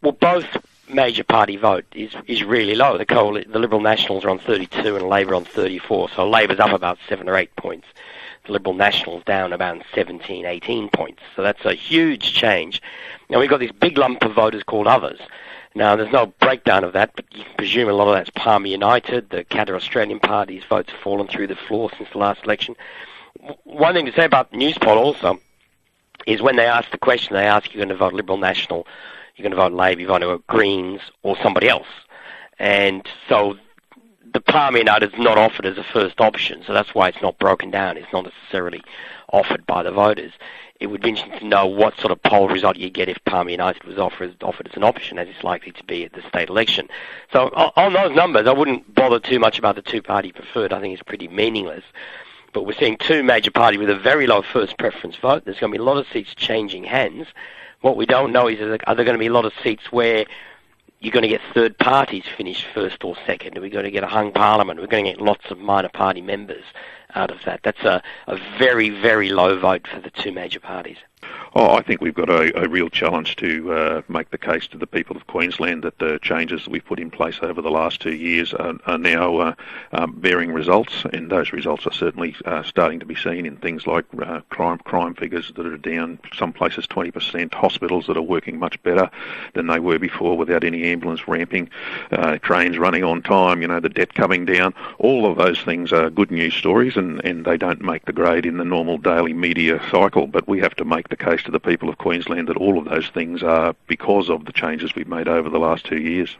Well, both major party vote is really low. The Liberal Nationals are on 32 and Labor on 34, so Labor's up about 7 or 8 points. The Liberal Nationals down about 17, 18 points. So that's a huge change. Now, we've got this big lump of voters called others. Now, there's no breakdown of that, but you can presume a lot of that's Palmer United. The Qatar Australian Party's votes have fallen through the floor since the last election. One thing to say about Newspoll also is when they ask the question, they ask you're going to vote Liberal National, you're going to vote Labor, you're going to vote Greens, or somebody else. And so the Palmer United is not offered as a first option, so that's why it's not broken down. It's not necessarily offered by the voters. It would be interesting to know what sort of poll result you get if Palmer United was offered as an option, as it's likely to be at the state election. So on those numbers, I wouldn't bother too much about the two-party preferred. I think it's pretty meaningless. But we're seeing two major parties with a very low first preference vote. There's going to be a lot of seats changing hands. What we don't know is, are there going to be a lot of seats where you're going to get third parties finish first or second? Are we going to get a hung parliament? We're going to get lots of minor party members out of that. That's a very, very low vote for the two major parties. Oh, I think we've got a real challenge to make the case to the people of Queensland that the changes that we've put in place over the last 2 years are now bearing results, and those results are certainly starting to be seen in things like crime figures that are down, some places 20%, hospitals that are working much better than they were before without any ambulance ramping, trains running on time, the debt coming down. All of those things are good news stories, and they don't make the grade in the normal daily media cycle, but we have to make the case to the people of Queensland that all of those things are because of the changes we've made over the last 2 years.